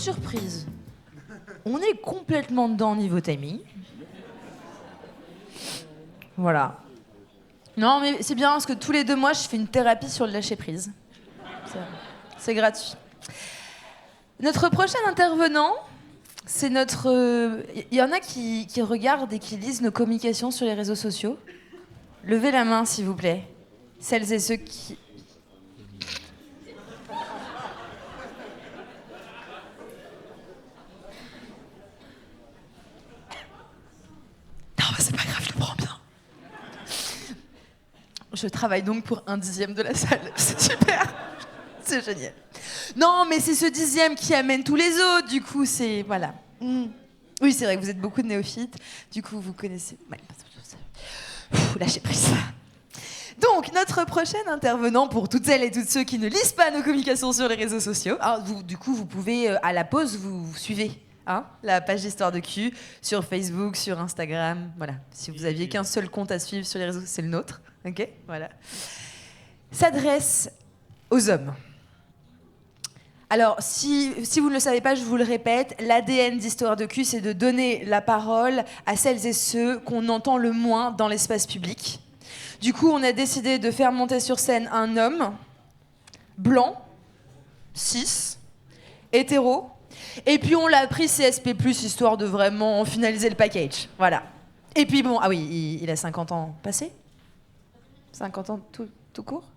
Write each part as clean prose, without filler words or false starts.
surprise, on est complètement dedans niveau timing. Voilà. Non, mais c'est bien parce que tous les 2 mois, je fais une thérapie sur le lâcher-prise. C'est gratuit. Notre prochain intervenant, c'est notre... Il y en a qui regardent et qui lisent nos communications sur les réseaux sociaux. Levez la main, s'il vous plaît. Celles et ceux qui... Non, bah c'est pas grave, je le prends bien. Je travaille donc pour 1/10 de la salle. C'est super. C'est génial. Non, mais c'est ce 10e qui amène tous les autres. Du coup, c'est... Voilà. Oui, c'est vrai que vous êtes beaucoup de néophytes. Du coup, vous connaissez... Ouais. Lâchez prise. Donc, notre prochain intervenant, pour toutes celles et tous ceux qui ne lisent pas nos communications sur les réseaux sociaux, alors, du coup, vous pouvez, à la pause, vous suivez la page d'Histoire de Cul sur Facebook, sur Instagram. Voilà. Si vous aviez qu'un seul compte à suivre sur les réseaux, c'est le nôtre. OK ? Voilà. S'adresse aux hommes. Alors, si vous ne le savez pas, je vous le répète, l'ADN d'Histoire de Cul, c'est de donner la parole à celles et ceux qu'on entend le moins dans l'espace public. Du coup, on a décidé de faire monter sur scène un homme blanc, cis, hétéro, et puis on l'a pris CSP+, histoire de vraiment finaliser le package. Voilà. Et puis bon, ah oui, il a 50 ans passé ? 50 ans tout court ?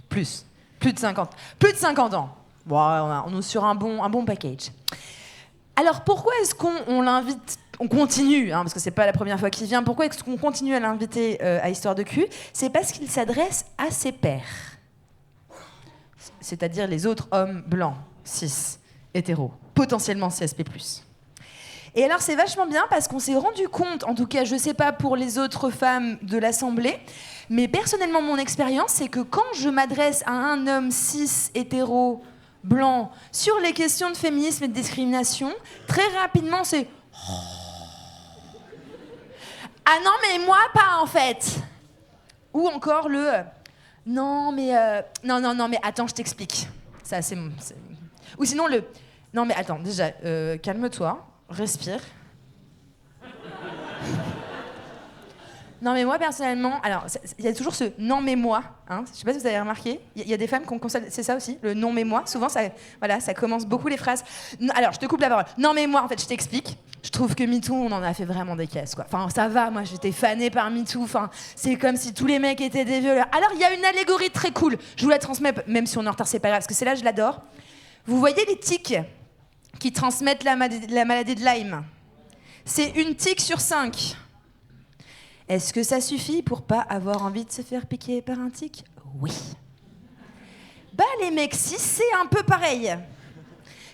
Plus de 50. Plus de 50 ans. Bon, on est sur un bon package. Alors pourquoi est-ce qu'on l'invite, on continue, parce que c'est pas la première fois qu'il vient, pourquoi est-ce qu'on continue à l'inviter à Histoire de Cul ? C'est parce qu'il s'adresse à ses pairs. C'est-à-dire les autres hommes blancs, cis, hétéros, potentiellement CSP+. Et alors c'est vachement bien parce qu'on s'est rendu compte, en tout cas je sais pas pour les autres femmes de l'Assemblée, mais personnellement mon expérience c'est que quand je m'adresse à un homme cis, hétéro, blanc, sur les questions de féminisme et de discrimination, très rapidement c'est « Ah non mais moi pas en fait !» Ou encore le « Non mais attends je t'explique ». Ça c'est... Ou sinon le « Non mais attends déjà calme-toi ». Respire. Non mais moi personnellement, alors il y a toujours ce non mais moi, je sais pas si vous avez remarqué, il y a des femmes qui c'est ça aussi, le non mais moi, souvent ça commence beaucoup les phrases. Alors je te coupe la parole. Non mais moi en fait je t'explique. Je trouve que MeToo on en a fait vraiment des caisses quoi. Enfin ça va, moi j'étais fanée par MeToo. Enfin c'est comme si tous les mecs étaient des violeurs. Alors il y a une allégorie très cool. Je vous la transmets même si on est en retard c'est pas grave parce que celle-là je l'adore. Vous voyez les tiques qui transmettent la maladie de Lyme. C'est une tique sur 5. Est-ce que ça suffit pour pas avoir envie de se faire piquer par un tic ? Oui. Bah les mecs, si c'est un peu pareil.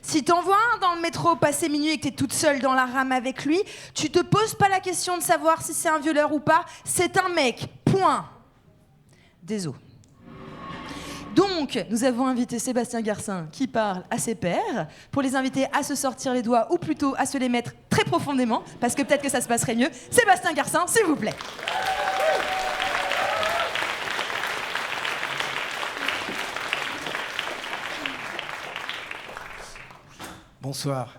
Si t'en vois un dans le métro passer minuit et que t'es toute seule dans la rame avec lui, tu te poses pas la question de savoir si c'est un violeur ou pas, c'est un mec. Point. Désolé. Donc, nous avons invité Sébastien Garcin qui parle à ses pairs pour les inviter à se sortir les doigts ou plutôt à se les mettre très profondément parce que peut-être que ça se passerait mieux. Sébastien Garcin, s'il vous plaît. Bonsoir.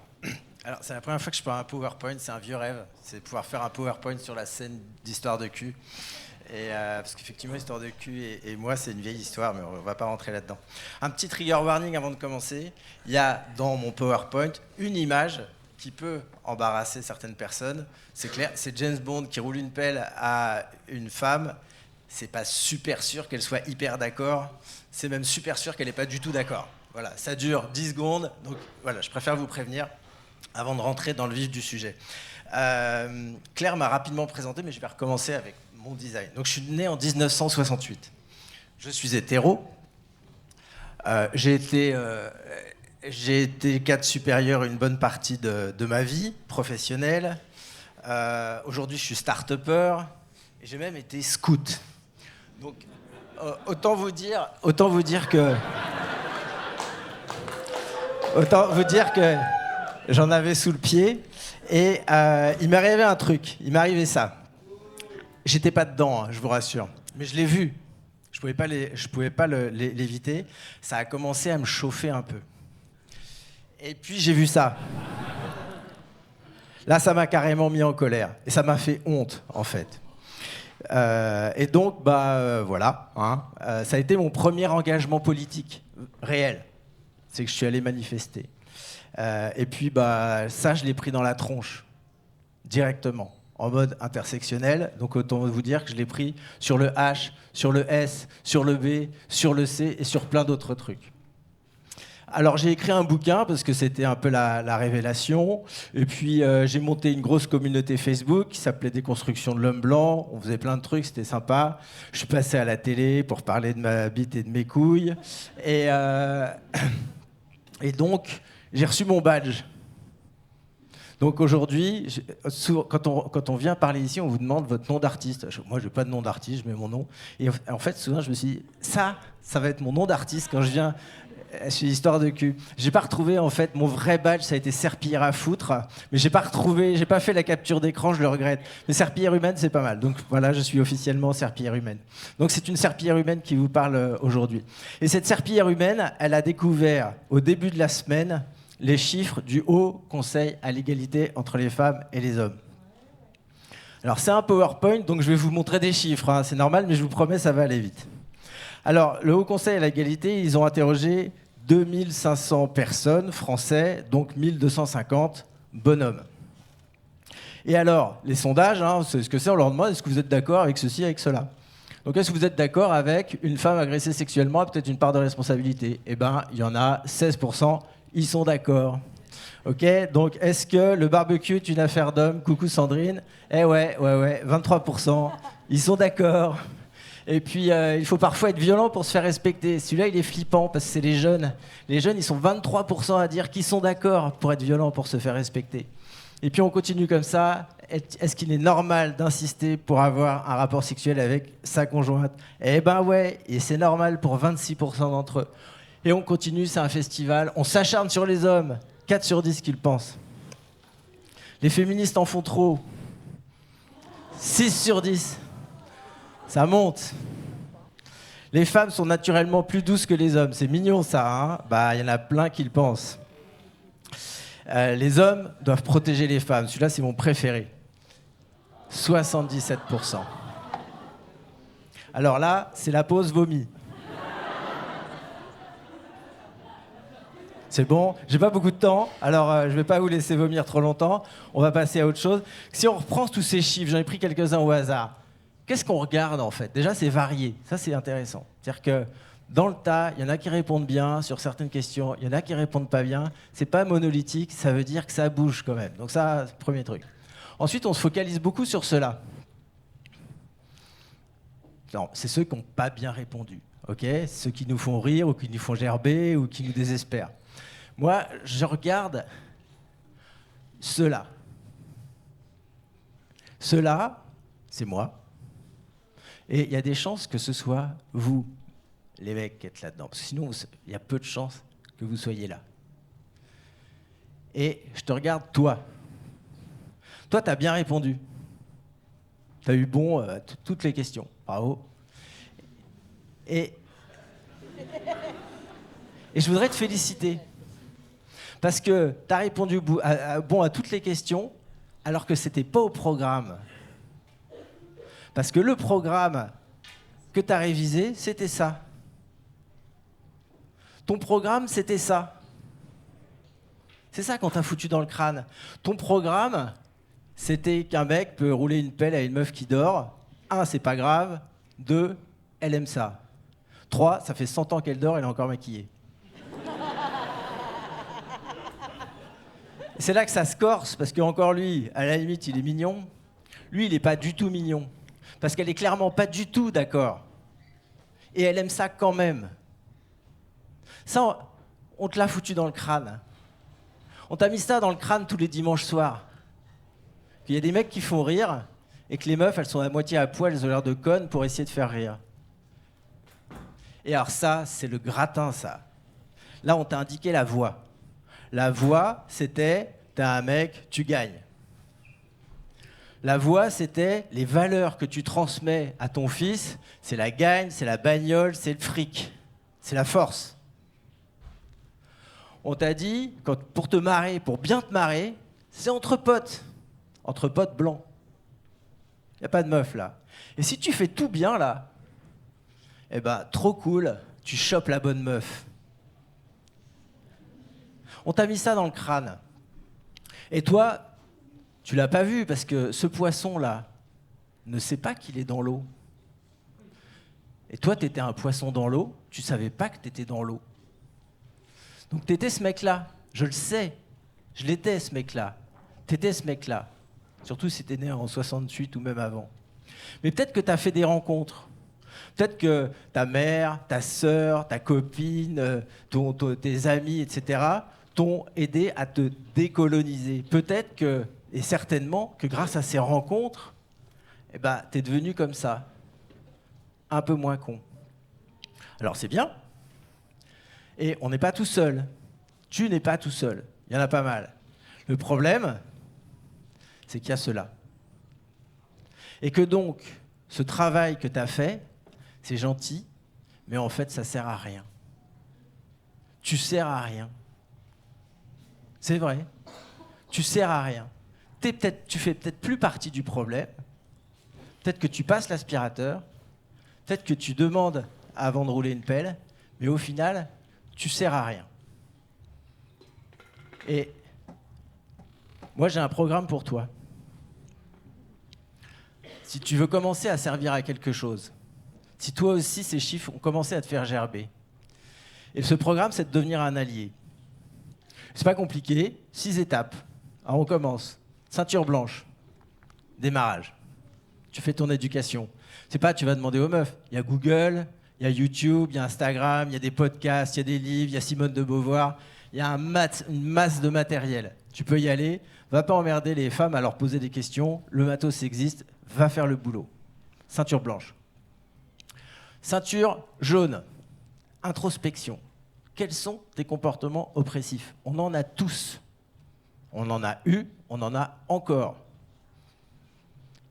Alors, c'est la première fois que je parle un PowerPoint, c'est un vieux rêve, c'est de pouvoir faire un PowerPoint sur la scène d'Histoire de Cul. Et parce qu'effectivement, Histoire de Cul et moi, c'est une vieille histoire, mais on ne va pas rentrer là-dedans. Un petit trigger warning avant de commencer. Il y a dans mon PowerPoint une image qui peut embarrasser certaines personnes. C'est clair, c'est James Bond qui roule une pelle à une femme. C'est pas super sûr qu'elle soit hyper d'accord. C'est même super sûr qu'elle n'est pas du tout d'accord. Voilà, ça dure 10 secondes. Donc voilà, je préfère vous prévenir avant de rentrer dans le vif du sujet. Claire m'a rapidement présenté, mais je vais recommencer avec mon design. Donc, je suis né en 1968. Je suis hétéro. J'ai été cadre supérieur une bonne partie de ma vie professionnelle. Aujourd'hui, je suis start-upper. Et j'ai même été scout. Donc, autant vous dire que j'en avais sous le pied. Et il m'est arrivé un truc. Il m'est arrivé ça. J'étais pas dedans, je vous rassure. Mais je l'ai vu. Je pouvais pas l'éviter. Ça a commencé à me chauffer un peu. Et puis j'ai vu ça. Là, ça m'a carrément mis en colère. Et ça m'a fait honte, en fait. Et donc, voilà. Ça a été mon premier engagement politique réel. C'est que je suis allé manifester. Et puis, ça, je l'ai pris dans la tronche, directement, en mode intersectionnel. Donc, autant vous dire que je l'ai pris sur le H, sur le S, sur le B, sur le C et sur plein d'autres trucs. Alors j'ai écrit un bouquin parce que c'était un peu la révélation. Et puis j'ai monté une grosse communauté Facebook qui s'appelait Déconstruction de l'homme blanc. On faisait plein de trucs, c'était sympa. Je suis passé à la télé pour parler de ma bite et de mes couilles. Et donc j'ai reçu mon badge. Donc aujourd'hui, quand on vient parler ici, on vous demande votre nom d'artiste. Moi, je n'ai pas de nom d'artiste, je mets mon nom. Et en fait, souvent, je me suis dit, ça va être mon nom d'artiste quand je viens chez Histoire de cul. J'ai pas retrouvé, en fait, mon vrai badge, ça a été serpillière à foutre. Mais j'ai pas fait la capture d'écran, je le regrette. Mais serpillière humaine, c'est pas mal. Donc voilà, je suis officiellement serpillière humaine. Donc c'est une serpillière humaine qui vous parle aujourd'hui. Et cette serpillière humaine, elle a découvert au début de la semaine les chiffres du Haut Conseil à l'égalité entre les femmes et les hommes. Alors c'est un PowerPoint, donc je vais vous montrer des chiffres. C'est normal, mais je vous promets, ça va aller vite. Alors, le Haut Conseil à l'égalité, ils ont interrogé 2500 personnes, français, donc 1250 bonhommes. Et alors, les sondages, c'est ce que c'est, on leur demande, est-ce que vous êtes d'accord avec ceci, avec cela ? Donc, est-ce que vous êtes d'accord avec une femme agressée sexuellement a peut-être une part de responsabilité ? Eh bien, il y en a 16%, ils sont d'accord. Ok, donc est-ce que le barbecue est une affaire d'homme ? Coucou Sandrine. Eh ouais, 23%, ils sont d'accord. Et puis, il faut parfois être violent pour se faire respecter. Celui-là, il est flippant parce que c'est les jeunes. Les jeunes, ils sont 23% à dire qu'ils sont d'accord pour être violents, pour se faire respecter. Et puis, on continue comme ça. Est-ce qu'il est normal d'insister pour avoir un rapport sexuel avec sa conjointe ? Eh ben ouais, et c'est normal pour 26% d'entre eux. Et on continue, c'est un festival. On s'acharne sur les hommes. 4 sur 10 qu'ils pensent. Les féministes en font trop. 6 sur 10. Ça monte. Les femmes sont naturellement plus douces que les hommes. C'est mignon, ça. Il y en a plein qui le pensent. Les hommes doivent protéger les femmes. Celui-là, c'est mon préféré. 77%. Alors là, c'est la pause vomi. C'est bon, j'ai pas beaucoup de temps, alors je vais pas vous laisser vomir trop longtemps. On va passer à autre chose. Si on reprend tous ces chiffres, j'en ai pris quelques-uns au hasard. Qu'est-ce qu'on regarde en fait ? Déjà, c'est varié. Ça, c'est intéressant. C'est-à-dire que dans le tas, il y en a qui répondent bien sur certaines questions, il y en a qui répondent pas bien. C'est pas monolithique, ça veut dire que ça bouge quand même. Donc ça, c'est le premier truc. Ensuite, on se focalise beaucoup sur ceux-là. Non, c'est ceux qui n'ont pas bien répondu. Ok ? Ceux qui nous font rire ou qui nous font gerber ou qui nous désespèrent. Moi, je regarde ceux-là. Ceux-là, c'est moi. Et il y a des chances que ce soit vous, les mecs, qui êtes là-dedans. Parce que sinon, il y a peu de chances que vous soyez là. Et je te regarde, toi. Toi, tu as bien répondu. Tu as eu bon à toutes les questions. Bravo. Et je voudrais te féliciter. Parce que tu as répondu bon à toutes les questions, alors que ce n'était pas au programme. Parce que le programme que tu as révisé, c'était ça. Ton programme, c'était ça. C'est ça qu'on t'a foutu dans le crâne. Ton programme, c'était qu'un mec peut rouler une pelle à une meuf qui dort. 1, c'est pas grave. 2, elle aime ça. 3, ça fait 100 ans qu'elle dort, elle est encore maquillée. C'est là que ça se corse, parce qu'encore lui, à la limite, il est mignon. Lui, il n'est pas du tout mignon. Parce qu'elle est clairement pas du tout d'accord. Et elle aime ça quand même. Ça, on te l'a foutu dans le crâne. On t'a mis ça dans le crâne tous les dimanches soirs. Qu'il y a des mecs qui font rire, et que les meufs, elles sont à moitié à poil, elles ont l'air de connes pour essayer de faire rire. Et alors ça, c'est le gratin, ça. Là, on t'a indiqué la voie. La voie, c'était, t'as un mec, tu gagnes. La voie, c'était les valeurs que tu transmets à ton fils, c'est la gagne, c'est la bagnole, c'est le fric, c'est la force. On t'a dit, pour te marrer, pour bien te marrer, c'est entre potes blancs. Il n'y a pas de meuf là. Et si tu fais tout bien là, eh ben, trop cool, tu chopes la bonne meuf. On t'a mis ça dans le crâne. Et toi, tu l'as pas vu parce que ce poisson-là ne sait pas qu'il est dans l'eau. Et toi, tu étais un poisson dans l'eau, tu savais pas que tu étais dans l'eau. Donc tu étais ce mec-là, je le sais. Je l'étais ce mec-là. Tu étais ce mec-là. Surtout si tu es né en 68 ou même avant. Mais peut-être que tu as fait des rencontres. Peut-être que ta mère, ta sœur, ta copine, tes amis, etc., t'ont aidé à te décoloniser. Peut-être que, et certainement, que grâce à ces rencontres, eh ben, t'es devenu comme ça, un peu moins con. Alors c'est bien, et on n'est pas tout seul. Tu n'es pas tout seul, il y en a pas mal. Le problème, c'est qu'il y a cela. Et que donc, ce travail que tu as fait, c'est gentil, mais en fait, ça sert à rien. Tu sers à rien. C'est vrai. Tu sers à rien. Tu fais peut-être plus partie du problème. Peut-être que tu passes l'aspirateur. Peut-être que tu demandes avant de rouler une pelle. Mais au final, tu sers à rien. Et moi, j'ai un programme pour toi. Si tu veux commencer à servir à quelque chose, si toi aussi, ces chiffres ont commencé à te faire gerber, et ce programme, c'est de devenir un allié. C'est pas compliqué, 6 étapes. Alors on commence. Ceinture blanche. Démarrage. Tu fais ton éducation. C'est pas, tu vas demander aux meufs. Il y a Google, il y a YouTube, il y a Instagram, il y a des podcasts, il y a des livres, il y a Simone de Beauvoir. Il y a une masse de matériel. Tu peux y aller. Va pas emmerder les femmes à leur poser des questions. Le matos existe. Va faire le boulot. Ceinture blanche. Ceinture jaune. Introspection. Quels sont tes comportements oppressifs? On en a tous. On en a eu, on en a encore.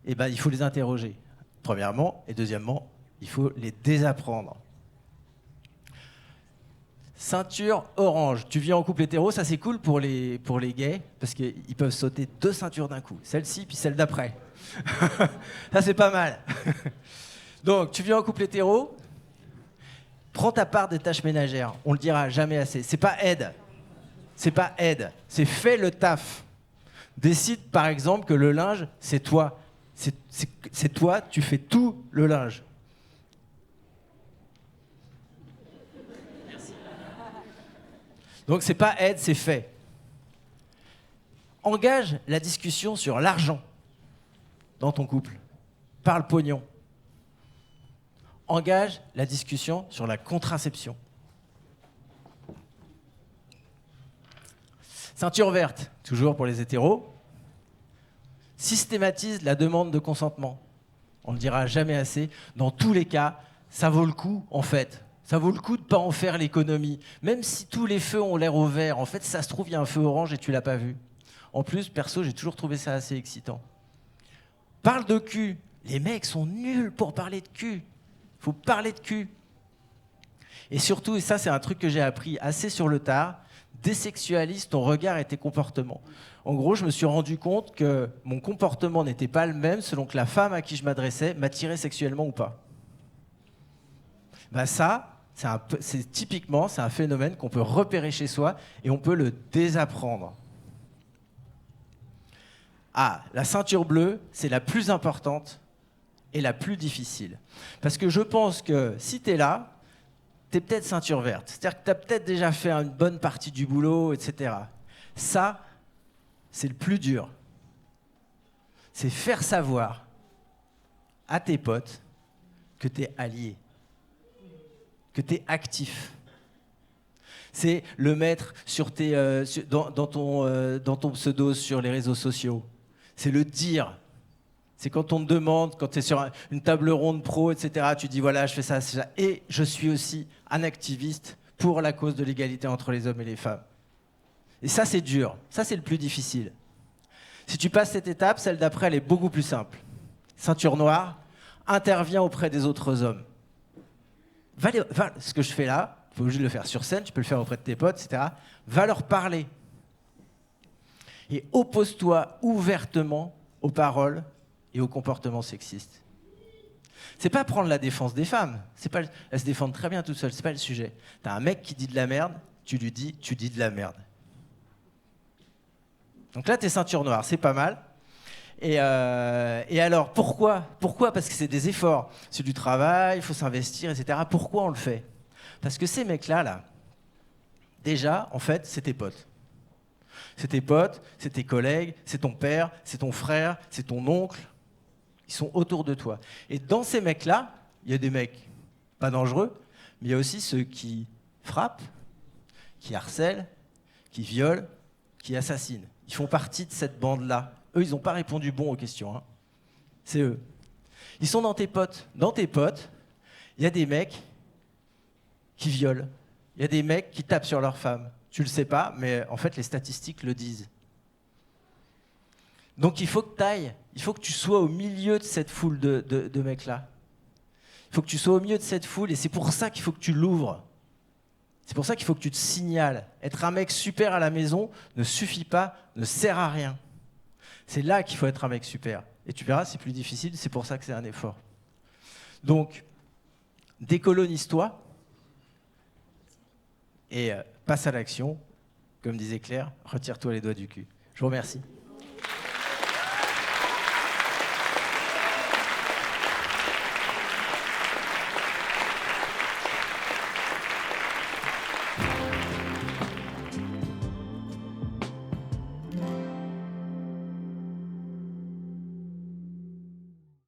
Eh bien, il faut les interroger, premièrement. Et deuxièmement, il faut les désapprendre. Ceinture orange. Tu vis en couple hétéro, ça c'est cool pour les gays, parce qu'ils peuvent sauter 2 ceintures d'un coup. Celle-ci, puis celle d'après. Ça, c'est pas mal. Donc, tu vis en couple hétéro, prends ta part des tâches ménagères. On le dira jamais assez. C'est pas aide. C'est pas aide. C'est fais le taf. Décide, par exemple, que le linge, c'est toi. C'est toi, tu fais tout le linge. Merci. Donc, c'est pas aide, c'est fait. Engage la discussion sur l'argent dans ton couple. Parle pognon. Engage la discussion sur la contraception. Ceinture verte, toujours pour les hétéros. Systématise la demande de consentement. On ne le dira jamais assez. Dans tous les cas, ça vaut le coup, en fait. Ça vaut le coup de ne pas en faire l'économie. Même si tous les feux ont l'air au vert, en fait, ça se trouve, il y a un feu orange et tu ne l'as pas vu. En plus, perso, j'ai toujours trouvé ça assez excitant. Parle de cul. Les mecs sont nuls pour parler de cul. Il faut parler de cul. Et surtout, et ça c'est un truc que j'ai appris assez sur le tard, désexualise ton regard et tes comportements. En gros, je me suis rendu compte que mon comportement n'était pas le même selon que la femme à qui je m'adressais m'attirait sexuellement ou pas. Ben ça, typiquement, c'est un phénomène qu'on peut repérer chez soi et on peut le désapprendre. Ah, la ceinture bleue, c'est la plus importante et la plus difficile. Parce que je pense que si tu es là, tu es peut-être ceinture verte. C'est-à-dire que tu as peut-être déjà fait une bonne partie du boulot, etc. Ça, c'est le plus dur. C'est faire savoir à tes potes que tu es allié, que tu es actif. C'est le mettre sur dans ton pseudo sur les réseaux sociaux. C'est le dire. C'est quand on te demande, quand tu es sur une table ronde pro, etc., tu dis voilà, je fais ça, c'est ça. Et je suis aussi un activiste pour la cause de l'égalité entre les hommes et les femmes. Et ça, c'est dur. Ça, c'est le plus difficile. Si tu passes cette étape, celle d'après, elle est beaucoup plus simple. Ceinture noire, interviens auprès des autres hommes. Ce que je fais là, pas obligé de le faire sur scène, tu peux le faire auprès de tes potes, etc. Va leur parler. Et oppose-toi ouvertement aux paroles et aux comportements sexistes. C'est pas prendre la défense des femmes. Elles se défendent très bien toutes seules, c'est pas le sujet. T'as un mec qui dit de la merde, tu lui dis, tu dis de la merde. Donc là, t'es ceinture noire, c'est pas mal. Et alors, pourquoi ? Parce que c'est des efforts, c'est du travail, il faut s'investir, etc. Pourquoi on le fait ? Parce que ces mecs-là, déjà, en fait, c'est tes potes. C'est tes potes, c'est tes collègues, c'est ton père, c'est ton frère, c'est ton oncle. Ils sont autour de toi. Et dans ces mecs-là, il y a des mecs pas dangereux, mais il y a aussi ceux qui frappent, qui harcèlent, qui violent, qui assassinent. Ils font partie de cette bande-là. Eux, ils n'ont pas répondu bon aux questions. Hein. C'est eux. Ils sont dans tes potes. Dans tes potes, il y a des mecs qui violent. Il y a des mecs qui tapent sur leurs femmes. Tu le sais pas, mais en fait, les statistiques le disent. Donc il faut que tu ailles, il faut que tu sois au milieu de cette foule de mecs-là. Il faut que tu sois au milieu de cette foule, et c'est pour ça qu'il faut que tu l'ouvres. C'est pour ça qu'il faut que tu te signales. Être un mec super à la maison ne suffit pas, ne sert à rien. C'est là qu'il faut être un mec super. Et tu verras, c'est plus difficile, c'est pour ça que c'est un effort. Donc, décolonise-toi et passe à l'action. Comme disait Claire, retire-toi les doigts du cul. Je vous remercie.